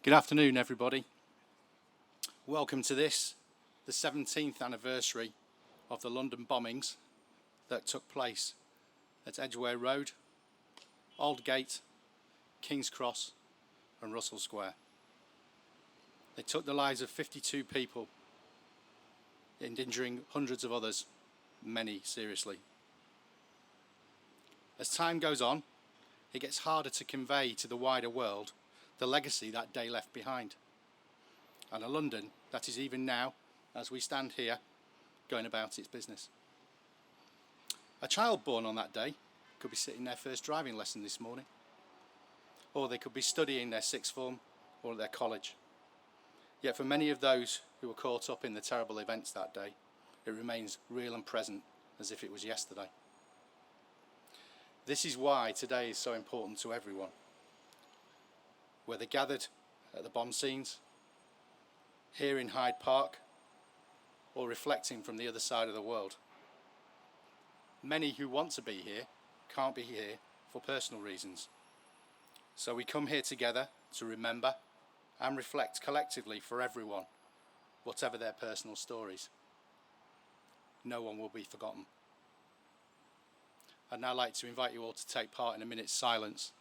Good afternoon, everybody. Welcome to this, the 17th anniversary of the London bombings that took place at Edgware Road, Aldgate, King's Cross and Russell Square. They took the lives of 52 people and injuring hundreds of others, many seriously. As time goes on, it gets harder to convey to the wider world the legacy that day left behind, and a London that is even now, as we stand here, going about its business. A child born on that day could be sitting their first driving lesson this morning, or they could be studying their sixth form or at their college. Yet for many of those who were caught up in the terrible events that day, it remains real and present as if it was yesterday. This is why today is so important to everyone, whether gathered at the bomb scenes, here in Hyde Park, or reflecting from the other side of the world. Many who want to be here can't be here for personal reasons. So we come here together to remember and reflect collectively for everyone, whatever their personal stories. No one will be forgotten. I'd now like to invite you all to take part in a minute's silence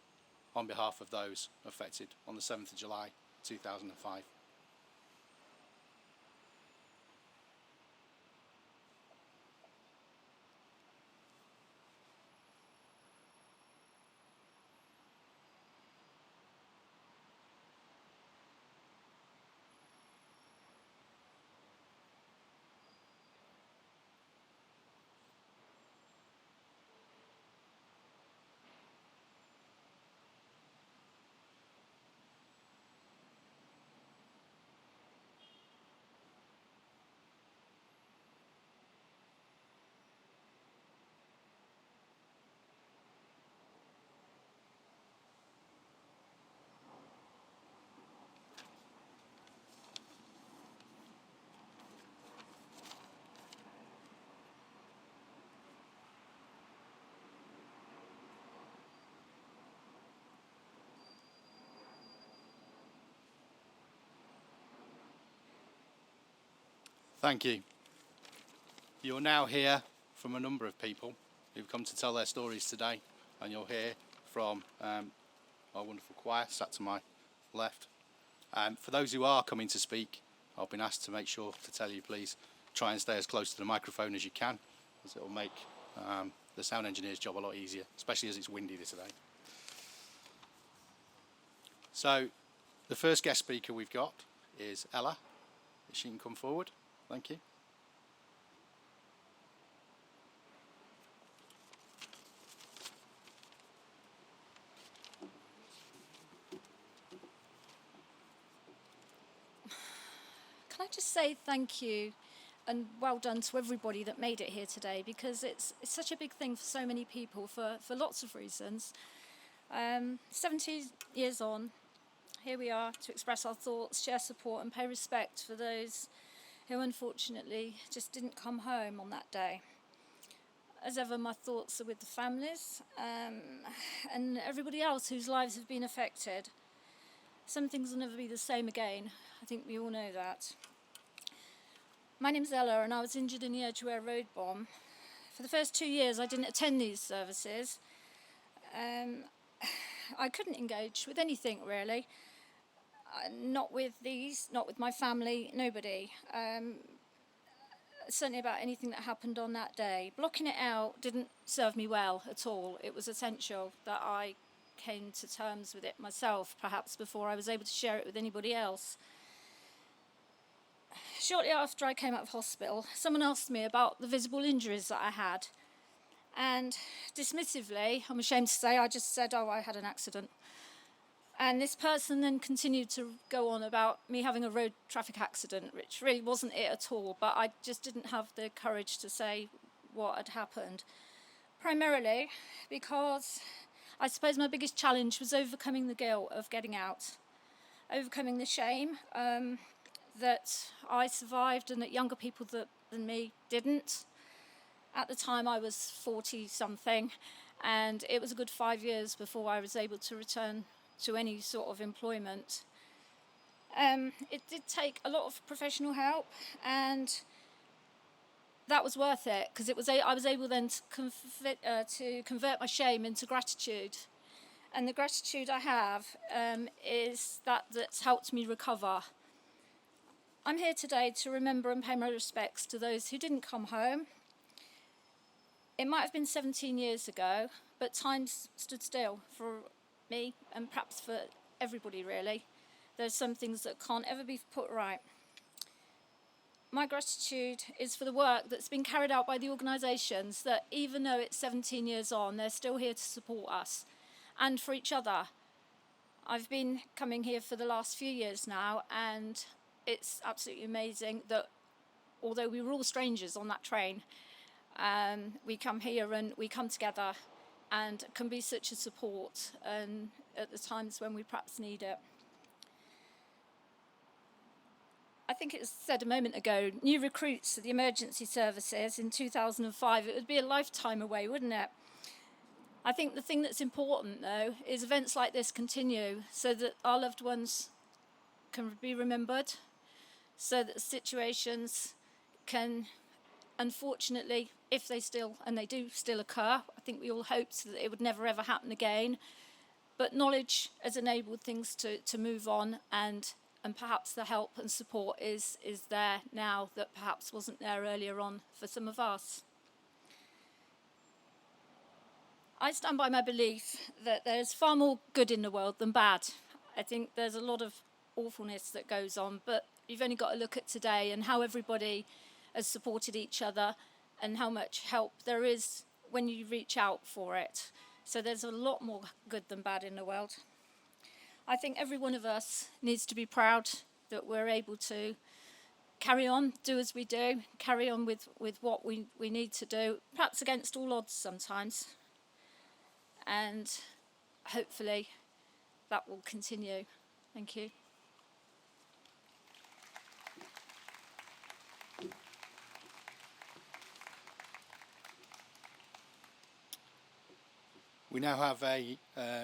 on behalf of those affected on the 7th of July 2005. Thank you. You'll now hear from a number of people who've come to tell their stories today, and you'll hear from our wonderful choir sat to my left. For those who are coming to speak, I've been asked to make sure to tell you, please try and stay as close to the microphone as you can, as it will make the sound engineer's job a lot easier, especially as it's windy today. So the first guest speaker we've got is Ella. If she can come forward. Thank you. Can I just say thank you and well done to everybody that made it here today, because it's such a big thing for so many people for lots of reasons. 70 years on, here we are to express our thoughts, share support and pay respect for those who unfortunately just didn't come home on that day. As ever, my thoughts are with the families and everybody else whose lives have been affected. Some things will never be the same again. I think we all know that. My name's Ella and I was injured in the Edgware Road bomb. For the first 2 years I didn't attend these services. I couldn't engage with anything really. Not with these, not with my family, nobody. Certainly about anything that happened on that day. Blocking it out didn't serve me well at all. It was essential that I came to terms with it myself, perhaps before I was able to share it with anybody else. Shortly after I came out of hospital, someone asked me about the visible injuries that I had. And dismissively, I'm ashamed to say, I just said, oh, I had an accident. And this person then continued to go on about me having a road traffic accident, which really wasn't it at all, but I just didn't have the courage to say what had happened. Primarily because I suppose my biggest challenge was overcoming the guilt of getting out, overcoming the shame that I survived and that younger people than me didn't. At the time I was 40-something, and it was a good 5 years before I was able to return to any sort of employment. It did take a lot of professional help, and that was worth it, because I was able then to convert my shame into gratitude. And the gratitude I have is that's helped me recover. I'm here today to remember and pay my respects to those who didn't come home. It might have been 17 years ago, but time stood still for me, and perhaps for everybody really. There's some things that can't ever be put right. My gratitude is for the work that's been carried out by the organisations that, even though it's 17 years on, they're still here to support us, and for each other. I've been coming here for the last few years now, and it's absolutely amazing that although we were all strangers on that train, we come here and we come together and can be such a support at the times when we perhaps need it. I think it was said a moment ago, new recruits to the emergency services in 2005, it would be a lifetime away, wouldn't it? I think the thing that's important, though, is events like this continue so that our loved ones can be remembered, so that situations can, unfortunately, if they do still occur, I think we all hoped that it would never ever happen again, but knowledge has enabled things to move on, and perhaps the help and support is there now that perhaps wasn't there earlier on for some of us. I stand by my belief that there's far more good in the world than bad. I think there's a lot of awfulness that goes on, but you've only got to look at today and how everybody has supported each other and how much help there is when you reach out for it. So there's a lot more good than bad in the world. I think every one of us needs to be proud that we're able to carry on, do as we do, carry on with what we need to do, perhaps against all odds sometimes. And hopefully that will continue. Thank you. We now have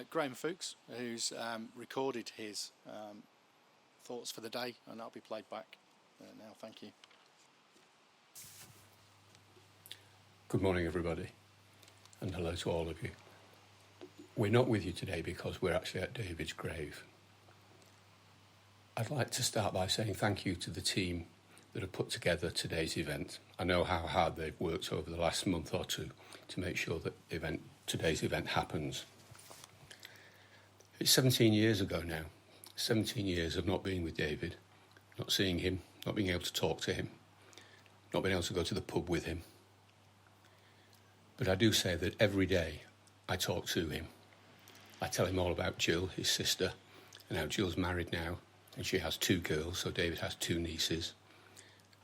Graham Fuchs, who's recorded his thoughts for the day, and that'll be played back now. Thank you. Good morning, everybody, and hello to all of you. We're not with you today because we're actually at David's grave. I'd like to start by saying thank you to the team that have put together today's event. I know how hard they've worked over the last month or two to make sure that today's event happens. It's 17 years ago now. 17 years of not being with David, not seeing him, not being able to talk to him, not being able to go to the pub with him. But I do say that every day I talk to him. I tell him all about Jill, his sister, and how Jill's married now, and she has 2 girls, so David has 2 nieces.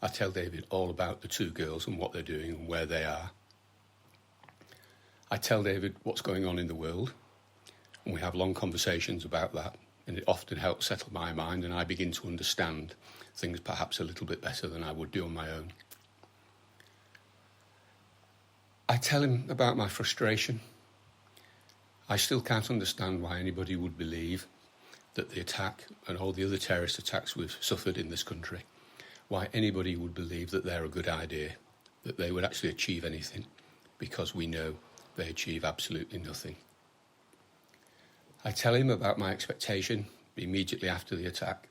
I tell David all about the 2 girls and what they're doing and where they are. I tell David what's going on in the world, and we have long conversations about that, and it often helps settle my mind, and I begin to understand things perhaps a little bit better than I would do on my own. I tell him about my frustration. I still can't understand why anybody would believe that the attack and all the other terrorist attacks we've suffered in this country, why anybody would believe that they're a good idea, that they would actually achieve anything, because we know they achieve absolutely nothing. I tell him about my expectation immediately after the attack,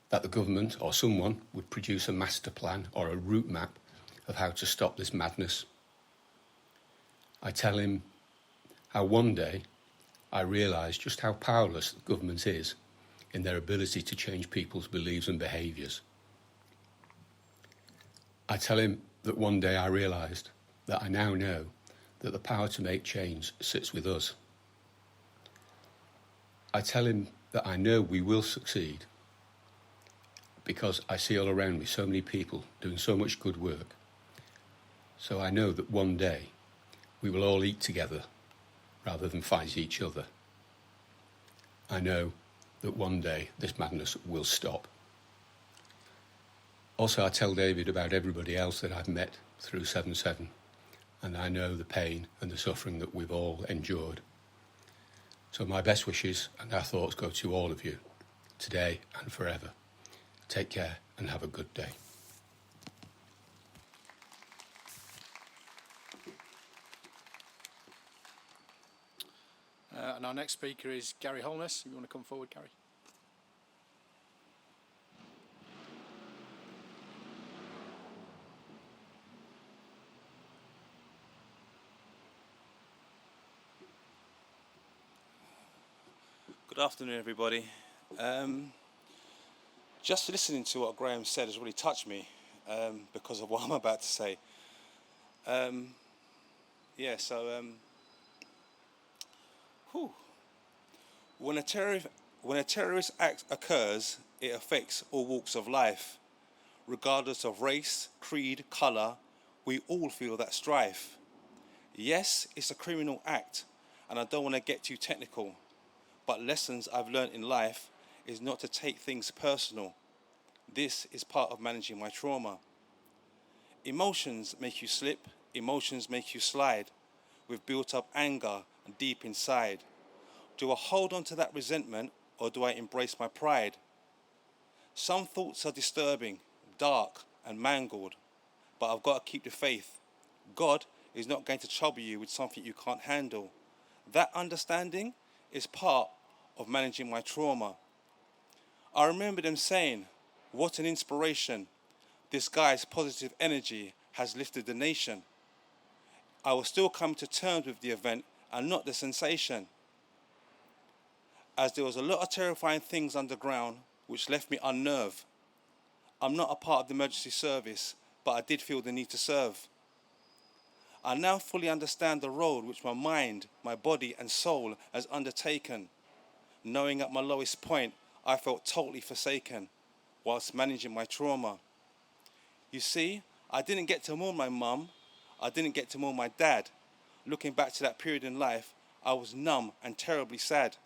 that the government or someone would produce a master plan or a route map of how to stop this madness. I tell him how one day I realised just how powerless the government is in their ability to change people's beliefs and behaviours. I tell him that one day I realised that I now know that the power to make change sits with us. I tell him that I know we will succeed because I see all around me so many people doing so much good work. So I know that one day we will all eat together rather than fight each other. I know that one day this madness will stop. Also, I tell David about everybody else that I've met through 7/7, and I know the pain and the suffering that we've all endured. So my best wishes and our thoughts go to all of you, today and forever. Take care and have a good day. And our next speaker is Gary Holness. If you want to come forward, Gary. Good afternoon, everybody. Just listening to what Graham said has really touched me because of what I'm about to say. When a terrorist act occurs, it affects all walks of life. Regardless of race, creed, colour, we all feel that strife. Yes, it's a criminal act, and I don't want to get too technical, but lessons I've learned in life is not to take things personal. This is part of managing my trauma. Emotions make you slip, emotions make you slide. We've built up anger deep inside. Do I hold on to that resentment, or do I embrace my pride? Some thoughts are disturbing, dark and mangled, but I've got to keep the faith. God is not going to trouble you with something you can't handle. That understanding is part of managing my trauma. I remember them saying, "What an inspiration. This guy's positive energy has lifted the nation." I will still come to terms with the event and not the sensation, as there was a lot of terrifying things underground which left me unnerved. I'm not a part of the emergency service, but I did feel the need to serve. I now fully understand the road which my mind, my body and soul has undertaken. Knowing at my lowest point, I felt totally forsaken whilst managing my trauma. You see, I didn't get to mourn my mum. I didn't get to mourn my dad. Looking back to that period in life, I was numb and terribly sad.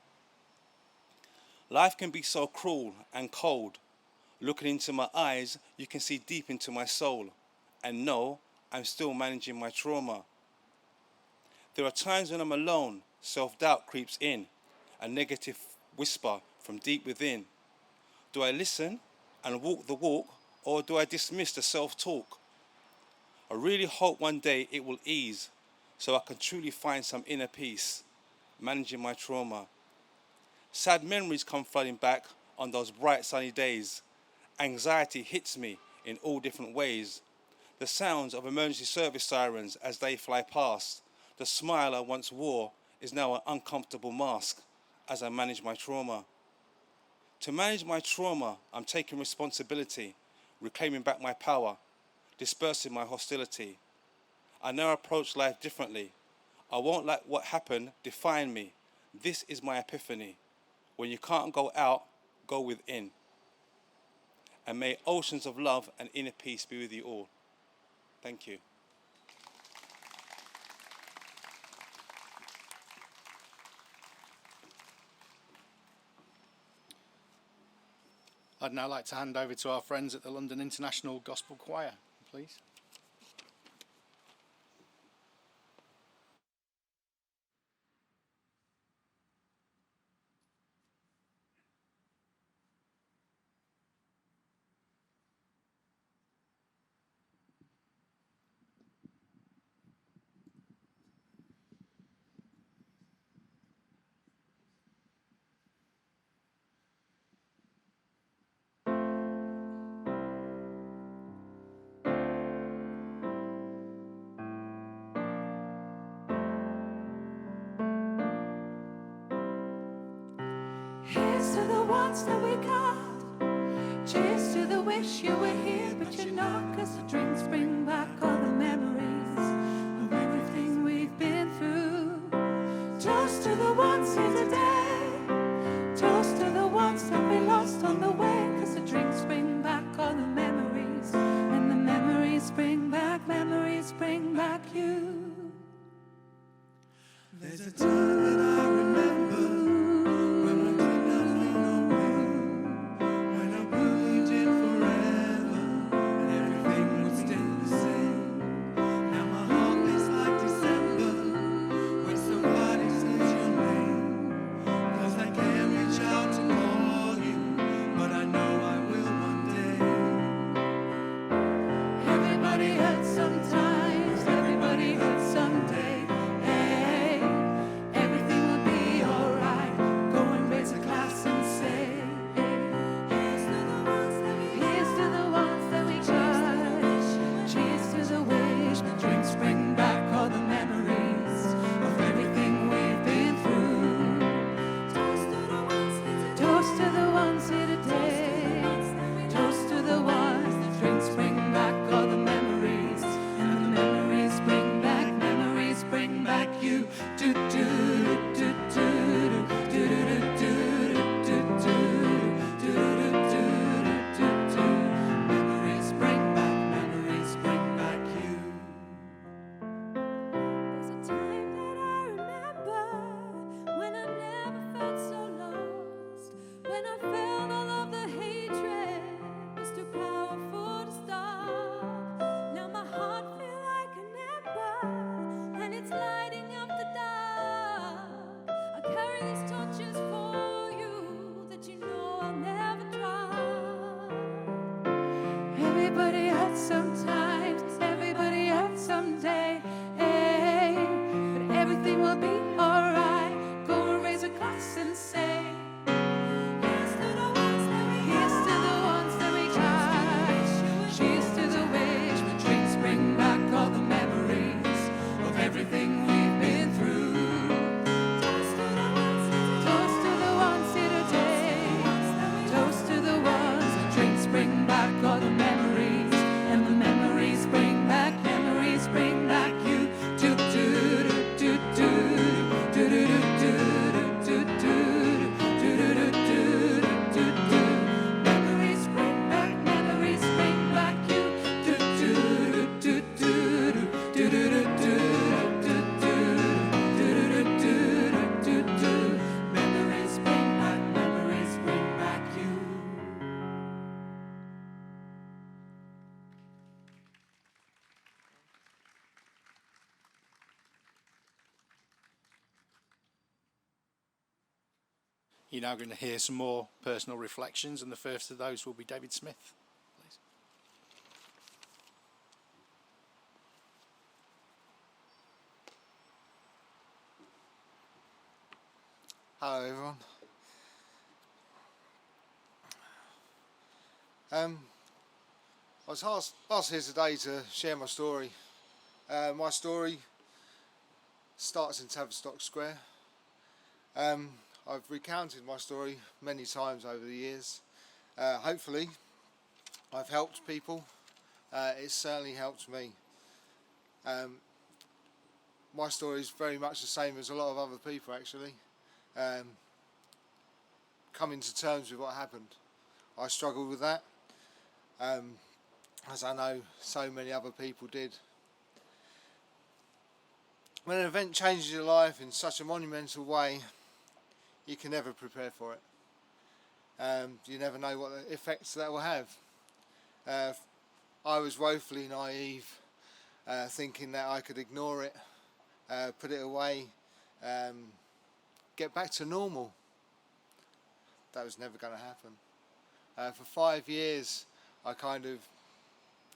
Life can be so cruel and cold. Looking into my eyes, you can see deep into my soul. And no, I'm still managing my trauma. There are times when I'm alone, self-doubt creeps in, a negative whisper from deep within. Do I listen and walk the walk, or do I dismiss the self-talk? I really hope one day it will ease, so I can truly find some inner peace, managing my trauma. Sad memories come flooding back on those bright sunny days. Anxiety hits me in all different ways. The sounds of emergency service sirens as they fly past. The smile I once wore is now an uncomfortable mask as I manage my trauma. To manage my trauma, I'm taking responsibility, reclaiming back my power, dispersing my hostility. I now approach life differently. I won't let what happened define me. This is my epiphany. When you can't go out, go within. And may oceans of love and inner peace be with you all. Thank you. I'd now like to hand over to our friends at the London International Gospel Choir, please. Here's to the ones that we got. Cheers to the wish you were here, but you're not. 'Cause the drinks bring back all the memories of everything we've been through. Toast to the ones here today. Toast to the ones that we lost on the way. 'Cause the drinks bring back all the memories, and the memories bring back you. There's a time that I remember when I did not know no pain, when I believed in forever and everything was still the same. Now my heart beats like December when somebody says your name. 'Cause I can't reach out to call you, but I know I will one day. You're now going to hear some more personal reflections, and the first of those will be David Smith. Please. Hello everyone. I was asked here today to share my story. My story starts in Tavistock Square. I've recounted my story many times over the years. Hopefully I've helped people. It certainly helped me. My story is very much the same as a lot of other people actually. Coming to terms with what happened. I struggled with that, as I know so many other people did. When an event changes your life in such a monumental way, you can never prepare for it. You never know what the effects that will have. I was woefully naive, thinking that I could ignore it, put it away, get back to normal. That was never going to happen. For 5 years I kind of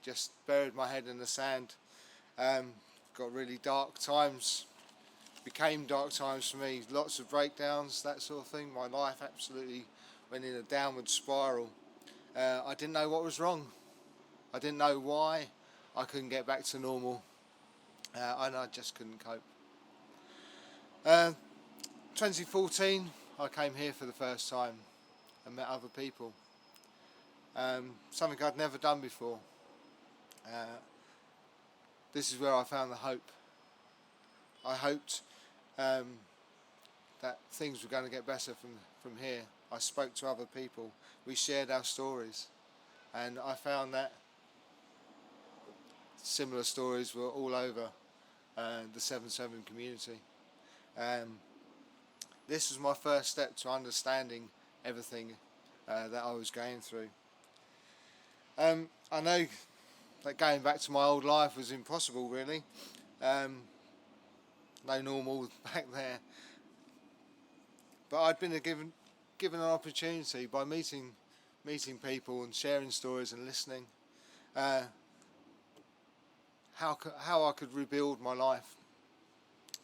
just buried my head in the sand. Got really dark times, became dark times for me, lots of breakdowns, that sort of thing. My life absolutely went in a downward spiral. I didn't know what was wrong. I didn't know why I couldn't get back to normal, and I just couldn't cope. 2014 I came here for the first time and met other people. Something I'd never done before. This is where I found the hope. I hoped that things were going to get better from here. I spoke to other people. We shared our stories, and I found that similar stories were all over the 7-7 community. This was my first step to understanding everything that I was going through. I know that going back to my old life was impossible, really. No normal back there. But I'd been given an opportunity by meeting people and sharing stories and listening, how I could rebuild my life.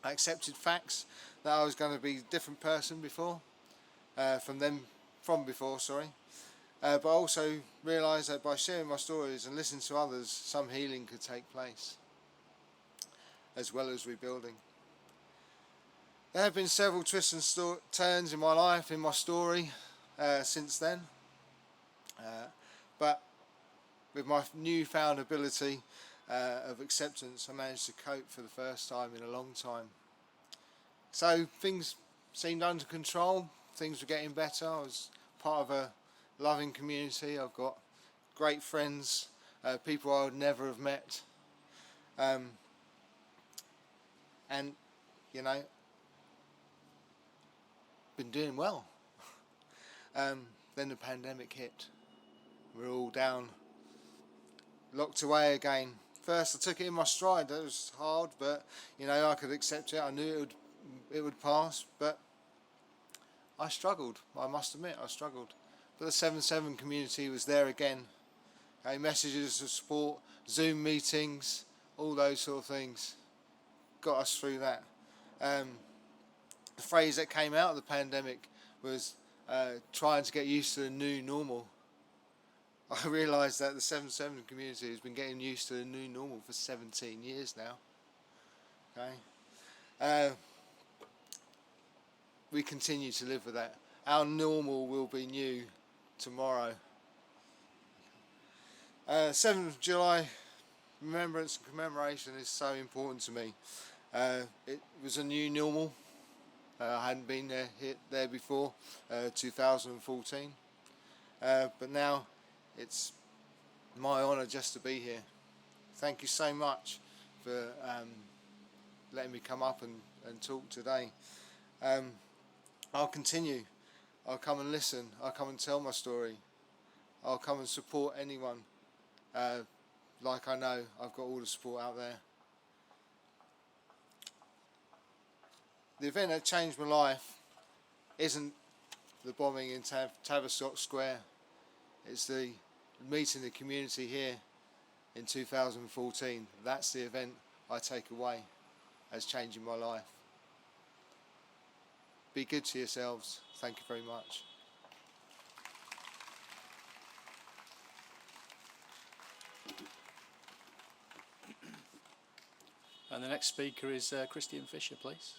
I accepted facts that I was going to be a different person from before. But I also realised that by sharing my stories and listening to others, some healing could take place, as well as rebuilding. There have been several twists and turns in my life, in my story, since then. But with my newfound ability of acceptance, I managed to cope for the first time in a long time. So things seemed under control, things were getting better. I was part of a loving community. I've got great friends, people I would never have met. And, you know, been doing well. Then the pandemic hit. We're all down, locked away again. First I took it in my stride. That was hard, but you know, I could accept it. I knew it would pass, but I struggled. I must admit, I struggled. But the 7-7 community was there again. Messages of support, Zoom meetings, all those sort of things got us through that. The phrase that came out of the pandemic was trying to get used to the new normal. I realised that the 7-7 community has been getting used to the new normal for 17 years now. We continue to live with that. Our normal will be new tomorrow. 7th of July, remembrance and commemoration is so important to me. It was a new normal. I hadn't been there before, 2014. But now it's my honour just to be here. Thank you so much for letting me come up and talk today. I'll continue. I'll come and listen. I'll come and tell my story. I'll come and support anyone. Like I know I've got all the support out there. The event that changed my life isn't the bombing in Tavistock Square. It's the meeting the community here in 2014. That's the event I take away as changing my life. Be good to yourselves. Thank you very much. And the next speaker is Christian Fisher, please.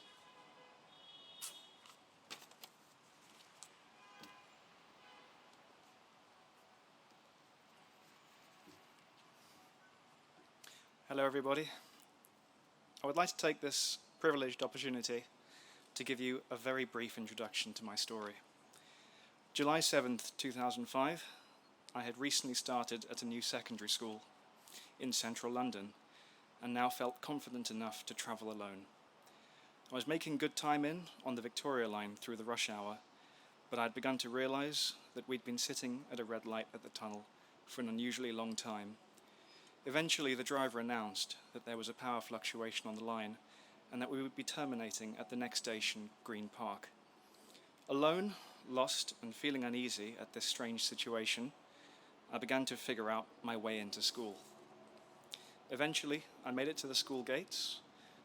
Hello everybody. I would like to take this privileged opportunity to give you a very brief introduction to my story. July 7th, 2005, I had recently started at a new secondary school in central London and now felt confident enough to travel alone. I was making good time on the Victoria line through the rush hour, but I'd begun to realise that we'd been sitting at a red light at the tunnel for an unusually long time. Eventually, the driver announced that there was a power fluctuation on the line and that we would be terminating at the next station, Green Park. Alone, lost, and feeling uneasy at this strange situation, I began to figure out my way into school. Eventually, I made it to the school gates,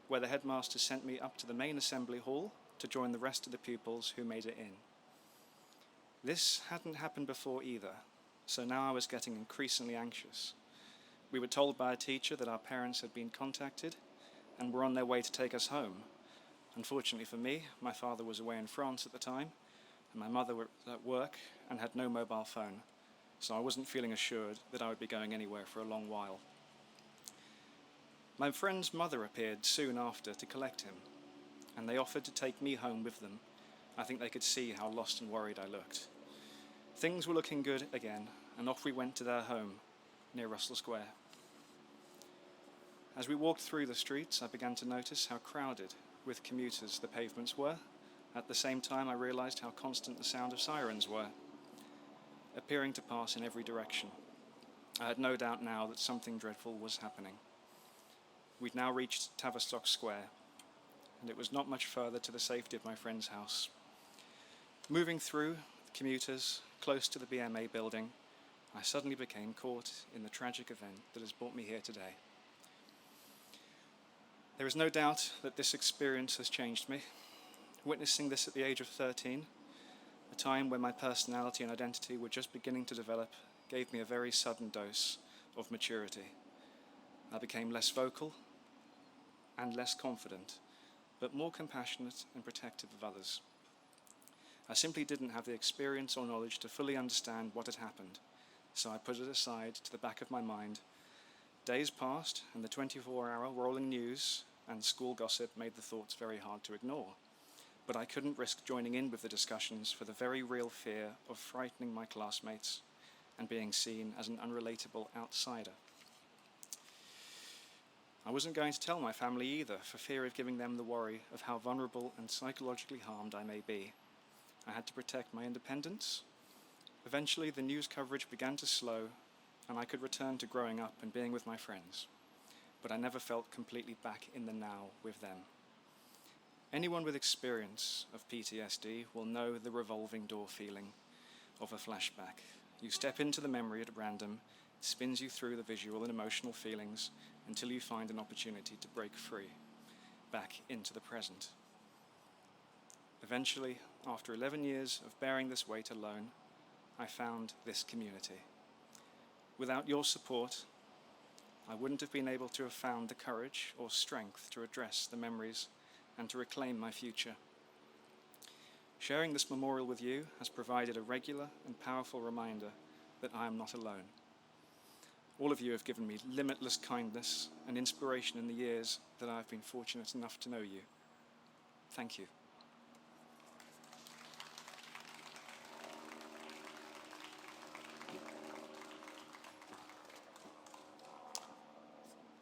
where the headmaster sent me up to the main assembly hall to join the rest of the pupils who made it in. This hadn't happened before either, so now I was getting increasingly anxious. We were told by a teacher that our parents had been contacted and were on their way to take us home. Unfortunately for me, my father was away in France at the time, and my mother was at work and had no mobile phone, so I wasn't feeling assured that I would be going anywhere for a long while. My friend's mother appeared soon after to collect him, and they offered to take me home with them. I think they could see how lost and worried I looked. Things were looking good again, and off we went to their home near Russell Square. As we walked through the streets, I began to notice how crowded with commuters the pavements were. At the same time, I realised how constant the sound of sirens were, appearing to pass in every direction. I had no doubt now that something dreadful was happening. We'd now reached Tavistock Square, and it was not much further to the safety of my friend's house. Moving through the commuters, close to the BMA building, I suddenly became caught in the tragic event that has brought me here today. There is no doubt that this experience has changed me. Witnessing this at the age of 13, a time when my personality and identity were just beginning to develop, gave me a very sudden dose of maturity. I became less vocal and less confident, but more compassionate and protective of others. I simply didn't have the experience or knowledge to fully understand what had happened, so I put it aside to the back of my mind. Days passed, and the 24-hour rolling news and school gossip made the thoughts very hard to ignore. But I couldn't risk joining in with the discussions for the very real fear of frightening my classmates and being seen as an unrelatable outsider. I wasn't going to tell my family either, for fear of giving them the worry of how vulnerable and psychologically harmed I may be. I had to protect my independence. Eventually, the news coverage began to slow, and I could return to growing up and being with my friends, but I never felt completely back in the now with them. Anyone with experience of PTSD will know the revolving door feeling of a flashback. You step into the memory at random, it spins you through the visual and emotional feelings until you find an opportunity to break free, back into the present. Eventually, after 11 years of bearing this weight alone, I found this community. Without your support, I wouldn't have been able to have found the courage or strength to address the memories and to reclaim my future. Sharing this memorial with you has provided a regular and powerful reminder that I am not alone. All of you have given me limitless kindness and inspiration in the years that I have been fortunate enough to know you. Thank you.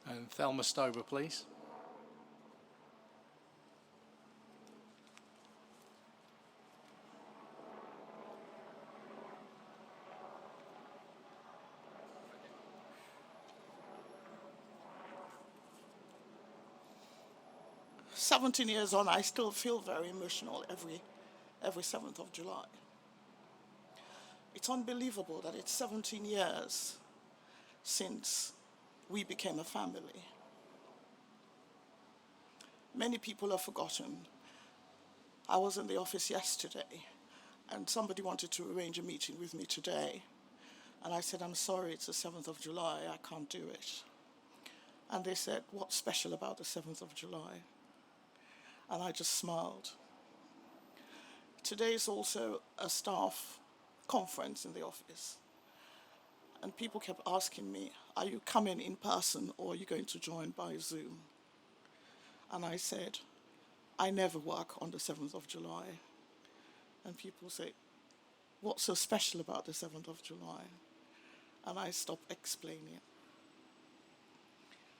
And Thelma Stober, please. "17 years on, I still feel very emotional every 7th of July. It's unbelievable that it's 17 years since we became a family. Many people have forgotten. I was in the office yesterday and somebody wanted to arrange a meeting with me today. And I said, I'm sorry, it's the 7th of July, I can't do it. And they said, what's special about the 7th of July? And I just smiled. Today is also a staff conference in the office. And people kept asking me, are you coming in person or are you going to join by Zoom? And I said, I never work on the 7th of July. And people say, what's so special about the 7th of July? And I stopped explaining.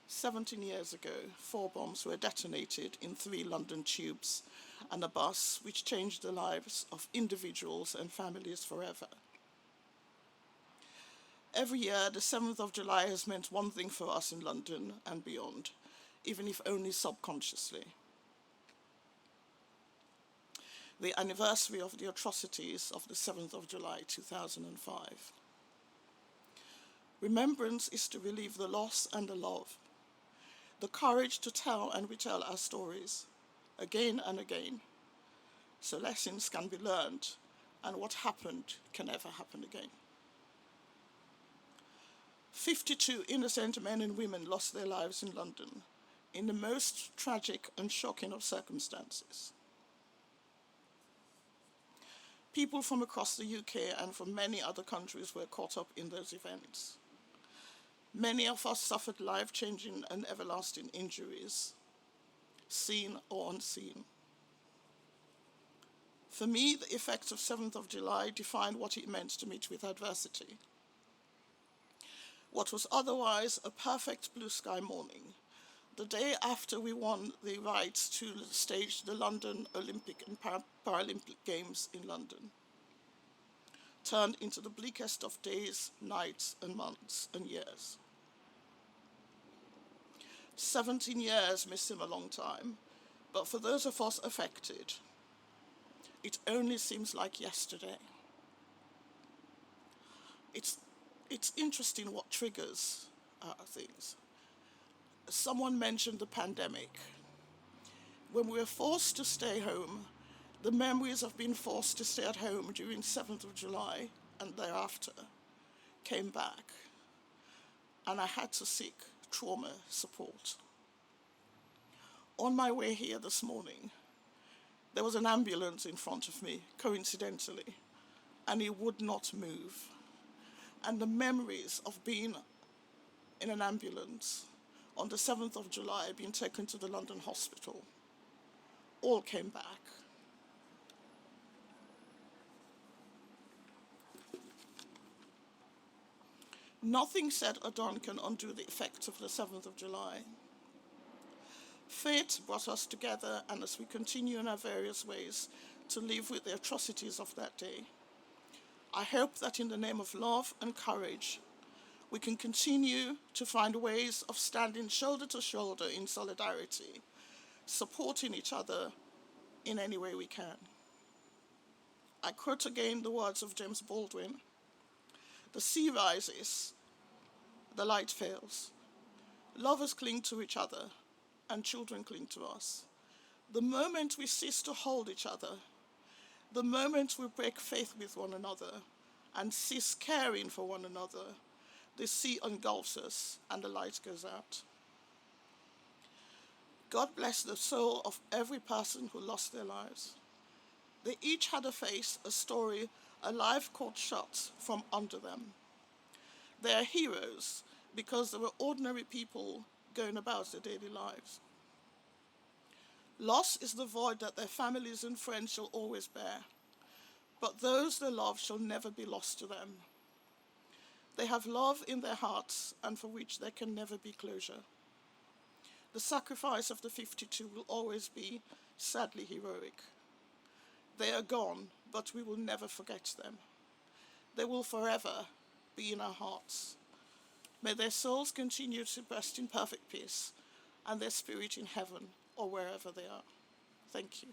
17 years ago, 4 bombs were detonated in 3 London tubes and a bus, which changed the lives of individuals and families forever. Every year, the 7th of July has meant one thing for us in London and beyond, even if only subconsciously. The anniversary of the atrocities of the 7th of July 2005. Remembrance is to relieve the loss and the love, the courage to tell and retell our stories again and again, so lessons can be learned and what happened can never happen again. 52 innocent men and women lost their lives in London in the most tragic and shocking of circumstances. People from across the UK and from many other countries were caught up in those events. Many of us suffered life-changing and everlasting injuries, seen or unseen. For me, the effects of 7th of July defined what it meant to meet with adversity. What was otherwise a perfect blue sky morning, the day after we won the rights to stage the London Olympic and Paralympic Games in London, turned into the bleakest of days, nights, and months and years. 17 years may seem a long time, but for those of us affected, it only seems like yesterday. It's interesting what triggers things. Someone mentioned the pandemic. When we were forced to stay home, the memories of being forced to stay at home during 7th of July and thereafter came back, and I had to seek trauma support. On my way here this morning, there was an ambulance in front of me, coincidentally, and it would not move. And the memories of being in an ambulance on the 7th of July, being taken to the London hospital, all came back. Nothing said or done can undo the effects of the 7th of July. Fate brought us together, and as we continue in our various ways to live with the atrocities of that day, I hope that in the name of love and courage, we can continue to find ways of standing shoulder to shoulder in solidarity, supporting each other in any way we can. I quote again the words of James Baldwin: "The sea rises, the light fails. Lovers cling to each other, and children cling to us. The moment we cease to hold each other, the moment we break faith with one another and cease caring for one another, the sea engulfs us and the light goes out." God bless the soul of every person who lost their lives. They each had a face, a story, a life caught shut from under them. They are heroes because they were ordinary people going about their daily lives. Loss is the void that their families and friends shall always bear, but those they love shall never be lost to them. They have love in their hearts and for which there can never be closure. The sacrifice of the 52 will always be sadly heroic. They are gone, but we will never forget them. They will forever be in our hearts. May their souls continue to rest in perfect peace and their spirit in heaven or wherever they are. Thank you.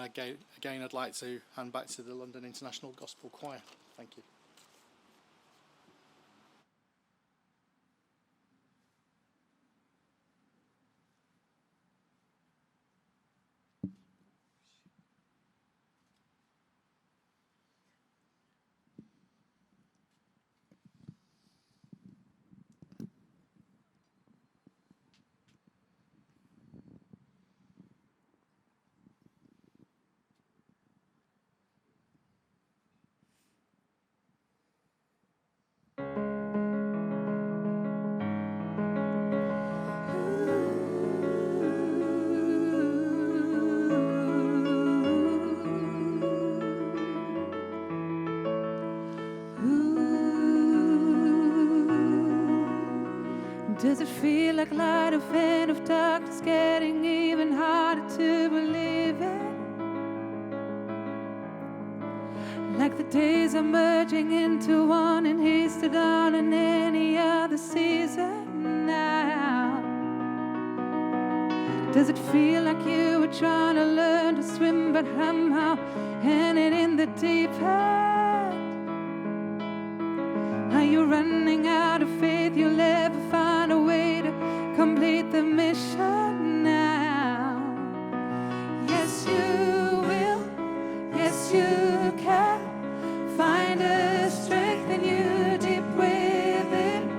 And again, I'd like to hand back to the London International Gospel Choir. Thank you. Does it feel like light of end of darkness, getting even harder to believe in? Like the days are merging into one, and he's the dawn in any other season now. Does it feel like you were trying to learn to swim, but somehow ended in the deep end? Are you running out of faith? You'll never find a way to complete the mission now. Yes, you will. Yes, you can. Find a strength in you deep within.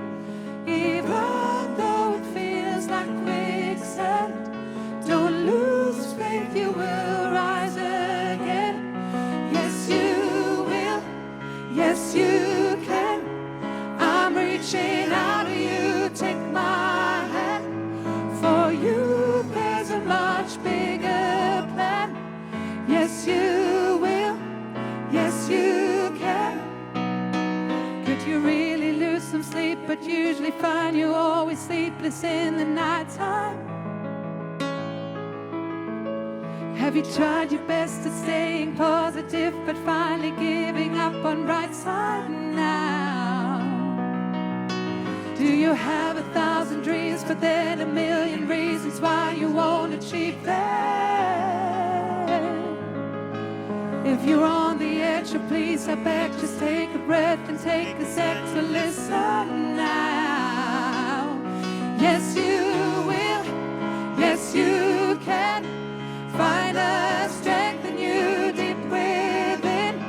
Even though it feels like quicksand, don't lose faith, you will rise again. Yes, you will. Yes, you can. I'm reaching out to you, take my hand. For you there's a much bigger plan. Yes, you will. Yes, you can. Could you really lose some sleep, but usually find you always sleepless in the nighttime? Have you tried your best at staying positive, but finally giving up on bright side now? Do you have 1,000 dreams, but then a million reasons why you won't achieve them? If you're on the edge, so please, I beg, just take a breath and take a sec to listen now. Yes, you will. Yes, you can. Find a strength in you deep within.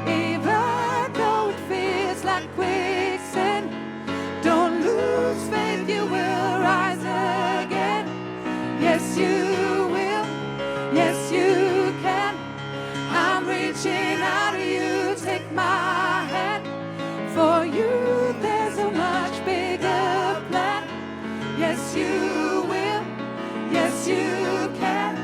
Even though it feels like quicksand, don't lose faith, you will rise again. Yes, you will. Yes, you can. I'm reaching out to you, take my hand. For you there's a much bigger plan. Yes, you will. Yes, you can.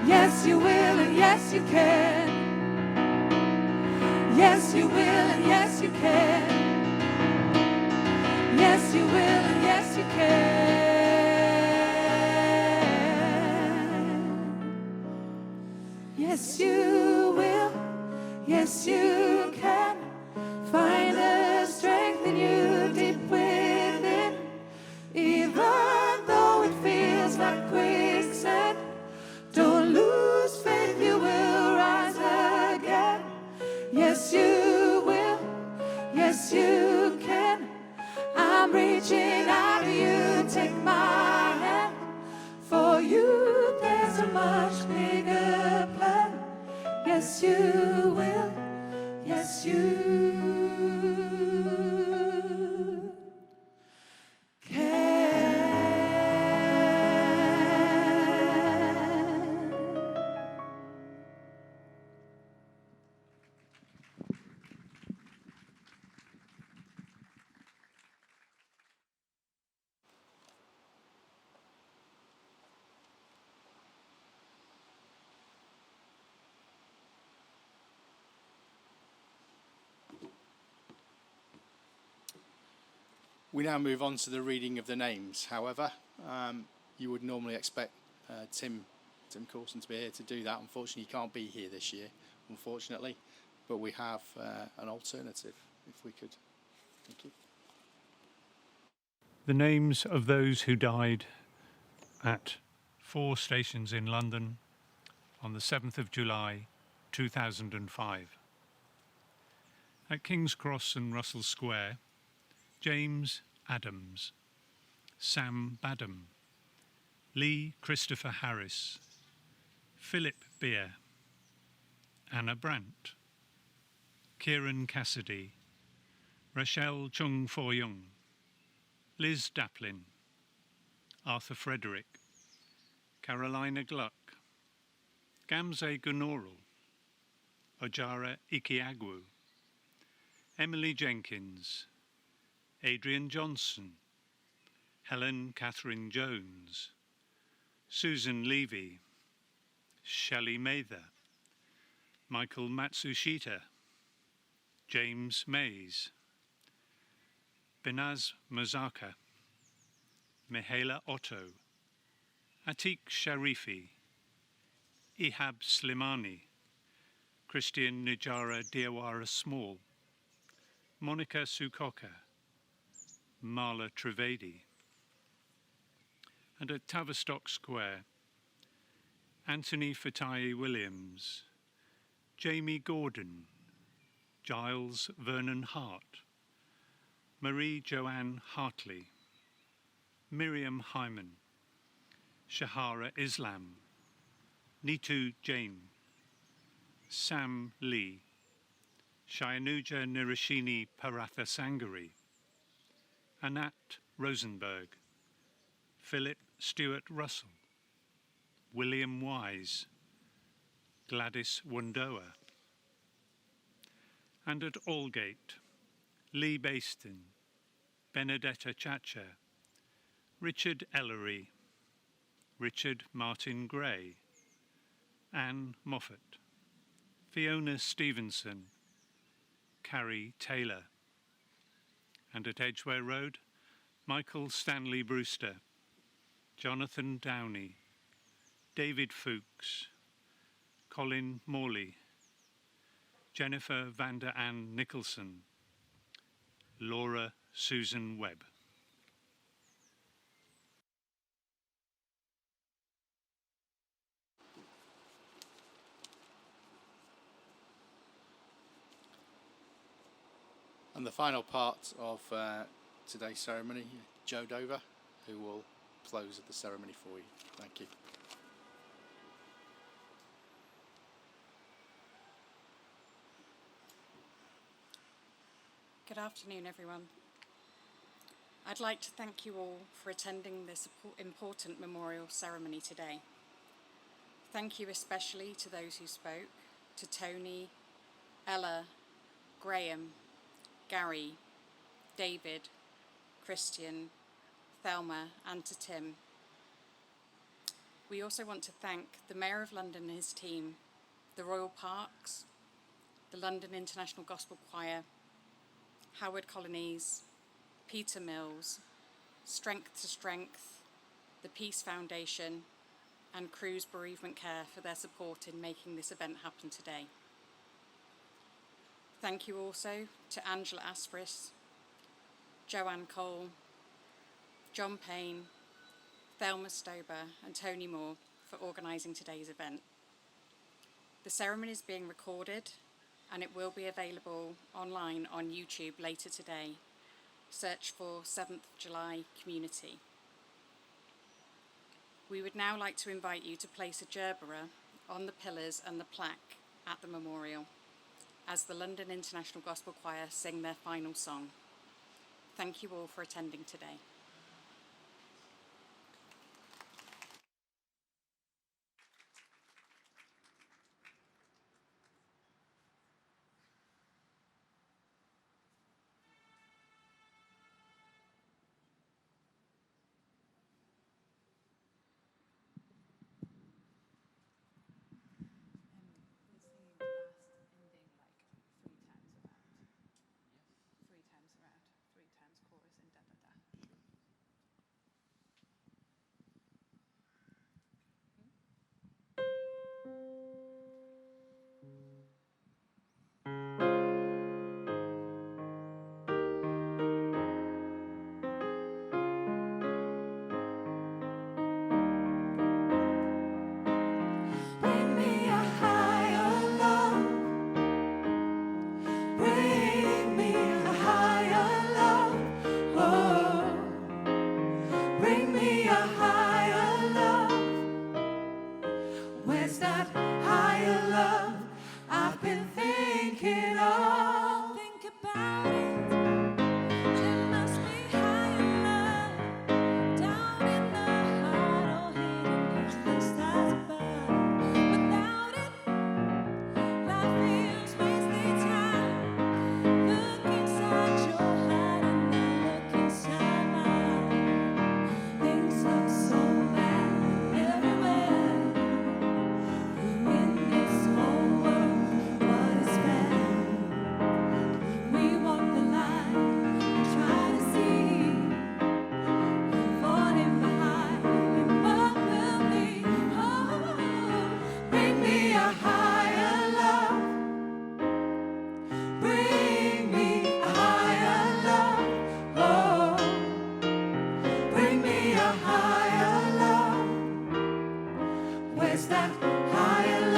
Yes, you will, and yes, you can. Yes, you will, and yes, you can. Yes, you will, and yes, you can. Yes, you will. Yes, you can. Find the strength in you deep within. much bigger plan. Yes, you will. Yes, you can. We now move on to the reading of the names. However, you would normally expect Tim Coulson to be here to do that. Unfortunately, he can't be here this year, unfortunately. But we have an alternative, if we could. Thank you. The names of those who died at 4 stations in London on the 7th of July 2005. At King's Cross and Russell Square, James Adams, Sam Badham, Lee Christopher Harris, Philip Beer, Anna Brandt, Kieran Cassidy, Rachelle Chung Fo-Young, Liz Daplin, Arthur Frederick, Carolina Gluck, Gamze Gunoral, Ojara Ikiagwu, Emily Jenkins, Adrian Johnson, Helen Catherine Jones, Susan Levy, Shelley Mather, Michael Matsushita, James Mays, Benaz Mazaka, Mihaela Otto, Atiq Sharifi, Ihab Slimani, Christian Nijara Diawara Small, Monica Sukoka, Marla Trivedi. And at Tavistock Square, Anthony Fatai Williams, Jamie Gordon, Giles Vernon Hart, Marie Joanne Hartley, Miriam Hyman, Shahara Islam, Neetu Jain, Sam Lee, Shayanuja Nirashini Paratha Sangari, Anat Rosenberg, Philip Stewart Russell, William Wise, Gladys Wundoa. And at Aldgate, Lee Baston, Benedetta Chacha, Richard Ellery, Richard Martin Gray, Anne Moffat, Fiona Stevenson, Carrie Taylor. And at Edgware Road, Michael Stanley Brewster, Jonathan Downey, David Fuchs, Colin Morley, Jennifer Vander Ann Nicholson, Laura Susan Webb. And the final part of today's ceremony, Joe Dover, who will close the ceremony for you. Thank you. Good afternoon, everyone. I'd like to thank you all for attending this important memorial ceremony today. Thank you especially to those who spoke, to Tony, Ella, Graham, Gary, David, Christian, Thelma, and to Tim. We also want to thank the Mayor of London and his team, the Royal Parks, the London International Gospel Choir, Howard Colonies, Peter Mills, Strength to Strength, the Peace Foundation, and Cruse Bereavement Care for their support in making this event happen today. Thank you also to Angela Aspris, Joanne Cole, John Payne, Thelma Stober and Tony Moore for organising today's event. The ceremony is being recorded and it will be available online on YouTube later today. Search for 7th of July Community. We would now like to invite you to place a gerbera on the pillars and the plaque at the memorial as the London International Gospel Choir sing their final song. Thank you all for attending today. Bring me a higher love. Bring me a higher love. Oh, bring me a higher love. Where's that higher love I've been thinking of? Think about it. There must be higher love down in the heart or hidden in the stars above. Without it, life feels wasted time. Look inside your heart and then look inside mine. Things look so bad everywhere. In this whole world, what is bad? We walk the line and try to see, falling behind and what will be. Oh, bring me a higher love. Bring me a higher love. Oh, bring me a higher love. Where's that higher